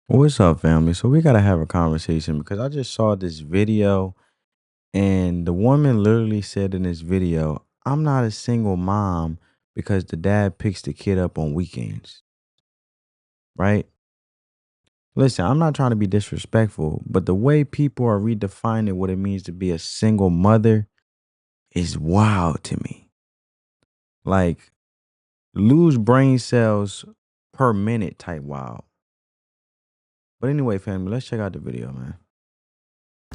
What's up, family? So we gotta have a conversation because I just saw this video and the woman literally said in this video, "I'm not a single mom because the dad picks the kid up on weekends." Right? Listen, I'm not trying to be disrespectful, but the way people are redefining what it means to be a single mother is wild to me. Like lose brain cells per minute type wild. But anyway, family, let's check out the video, man.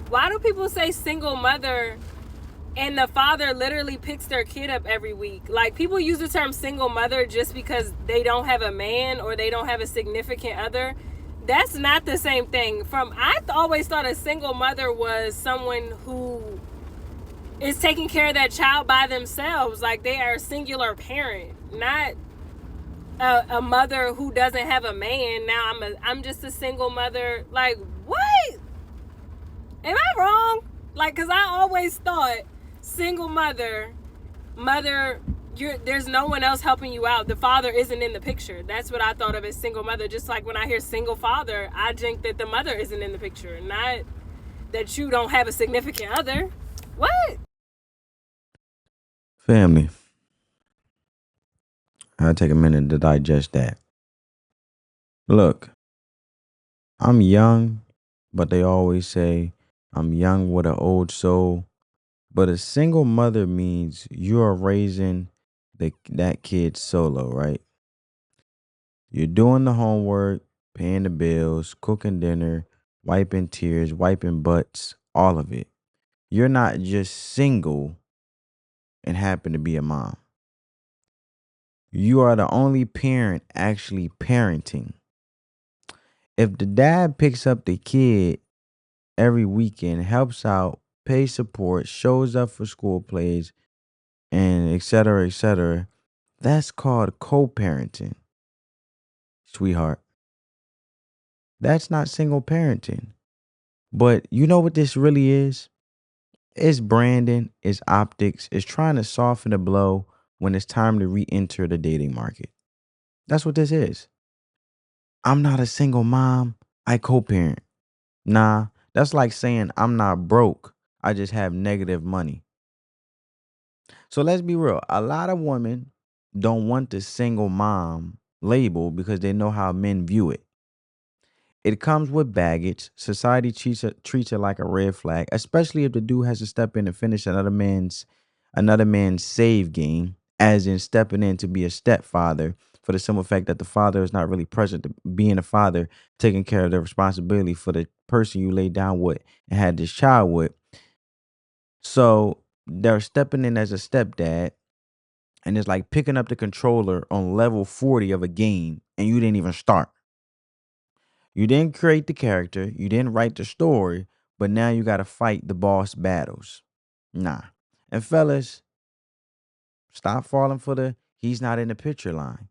Why do people say single mother and the father literally picks their kid up every week? Like, people use the term single mother just because they don't have a man or they don't have a significant other. That's not the same thing. I always thought a single mother was someone who is taking care of that child by themselves. Like, they are a singular parent, not a mother who doesn't have a man. Now I'm just a single mother. Like, what? Am I wrong? Like, cause I always thought single mother, there's no one else helping you out. The father isn't in the picture. That's what I thought of as single mother. Just like when I hear single father, I think that the mother isn't in the picture, not that you don't have a significant other. What? Family, I'll take a minute to digest that. Look, I'm young, but they always say I'm young with an old soul. But a single mother means you are raising that kid solo, right? You're doing the homework, paying the bills, cooking dinner, wiping tears, wiping butts, all of it. You're not just single and happen to be a mom. You are the only parent actually parenting. If the dad picks up the kid every weekend, helps out, pays support, shows up for school plays, and et cetera, that's called co-parenting, sweetheart. That's not single parenting. But you know what this really is? It's branding, it's optics, it's trying to soften the blow when it's time to re-enter the dating market. That's what this is. I'm not a single mom, I co-parent. Nah, that's like saying I'm not broke, I just have negative money. So let's be real. A lot of women don't want the single mom label because they know how men view it. It comes with baggage. Society treats it like a red flag, especially if the dude has to step in and finish another man's save game, as in stepping in to be a stepfather for the simple fact that the father is not really present, being a father, taking care of the responsibility for the person you laid down with and had this child with. So they're stepping in as a stepdad, and it's like picking up the controller on level 40 of a game and you didn't even start. You didn't create the character, you didn't write the story, but now you got to fight the boss battles. Nah. And fellas, stop falling for the he's not in the picture line,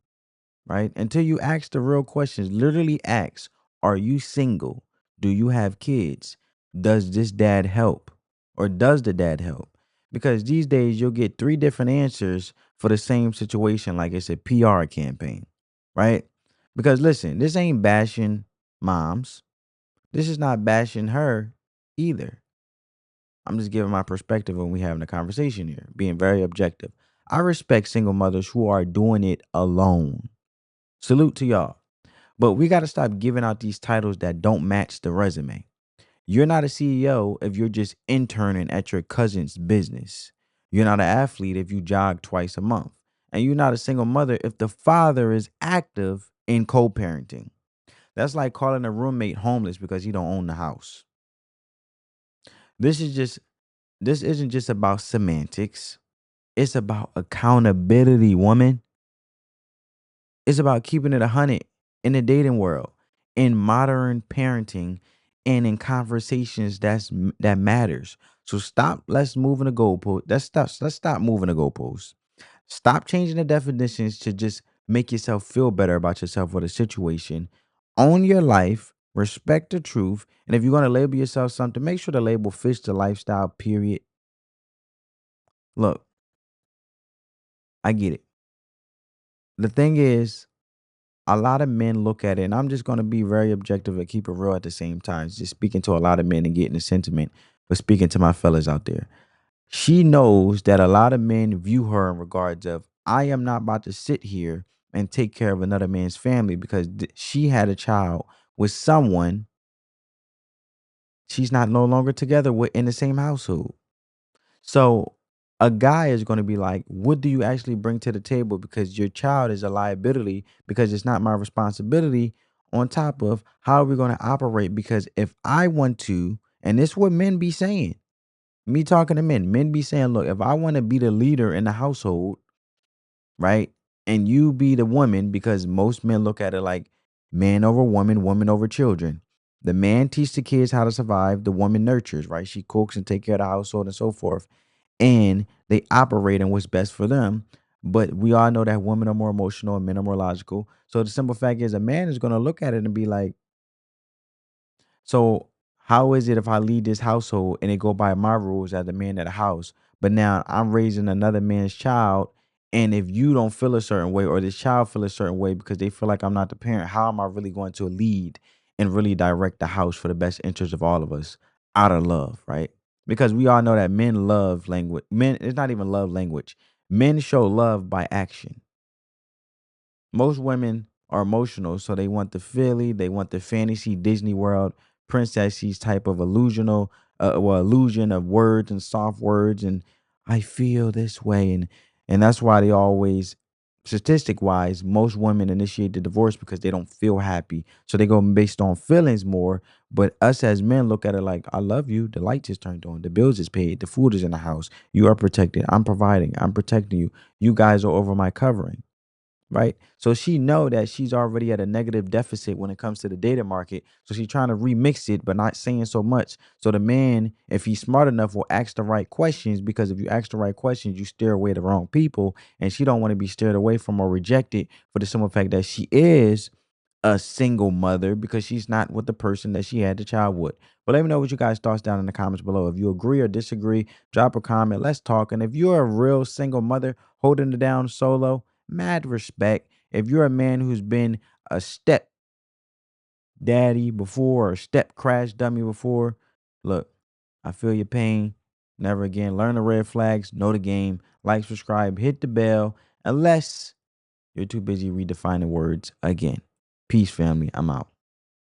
right? Until you ask the real questions, literally ask, are you single? Do you have kids? Does this dad help? Or does the dad help? Because these days you'll get three different answers for the same situation, like it's a PR campaign, right? Because listen, this ain't bashing moms. This is not bashing her either. I'm just giving my perspective when we having a conversation here, being very objective. I respect single mothers who are doing it alone. Salute to y'all. But we got to stop giving out these titles that don't match the resume. You're not a CEO if you're just interning at your cousin's business. You're not an athlete if you jog twice a month. And you're not a single mother if the father is active in co-parenting. That's like calling a roommate homeless because he don't own the house. This is just this isn't just about semantics. It's about accountability, woman. It's about keeping it 100 in the dating world, in modern parenting, and in conversations that matters. So stop. Let's move in the goalpost. Let's stop moving the goalposts. Stop changing the definitions to just make yourself feel better about yourself or the situation. Own your life. Respect the truth. And if you're gonna label yourself something, make sure the label fits the lifestyle. Period. Look, I get it. The thing is, a lot of men look at it, and I'm just going to be very objective and keep it real at the same time. Just speaking to a lot of men and getting the sentiment, but speaking to my fellas out there. She knows that a lot of men view her in regards of, I am not about to sit here and take care of another man's family because she had a child with someone she's not no longer together with in the same household. So a guy is going to be like, what do you actually bring to the table? Because your child is a liability because it's not my responsibility. On top of how are we going to operate? Because if I want to, and this is what men be saying, me talking to men be saying, look, if I want to be the leader in the household, right? And you be the woman, because most men look at it like man over woman, woman over children. The man teaches the kids how to survive, the woman nurtures, right? She cooks and take care of the household and so forth. And they operate in what's best for them. But we all know that women are more emotional and men are more logical. So the simple fact is a man is going to look at it and be like, so how is it if I lead this household and it go by my rules as the man of the house, but now I'm raising another man's child, and if you don't feel a certain way or this child feel a certain way because they feel like I'm not the parent, how am I really going to lead and really direct the house for the best interest of all of us out of love, right? Because we all know that men love language. Men, it's not even love language. Men show love by action. Most women are emotional, so they want the Philly, they want the fantasy Disney World princesses type of illusion of words and soft words, and I feel this way, and that's why they always, statistic wise, most women initiate the divorce because they don't feel happy, so they go based on feelings more. But us as men look at it like, I love you, the lights is turned on, the bills is paid, the food is in the house, you are protected, I'm providing, I'm protecting you, you guys are over my covering, right? So she know that she's already at a negative deficit when it comes to the data market. So she's trying to remix it, but not saying so much. So the man, if he's smart enough, will ask the right questions, because if you ask the right questions, you steer away the wrong people. And she don't want to be steered away from or rejected for the simple fact that she is a single mother because she's not with the person that she had the child with. But let me know what you guys thoughts down in the comments below. If you agree or disagree, drop a comment. Let's talk. And if you're a real single mother holding it down solo, mad respect. If you're a man who's been a step daddy before or step crash dummy before, look, I feel your pain. Never again. Learn the red flags, know the game, like, subscribe, hit the bell, unless you're too busy redefining words again. Peace, family. I'm out.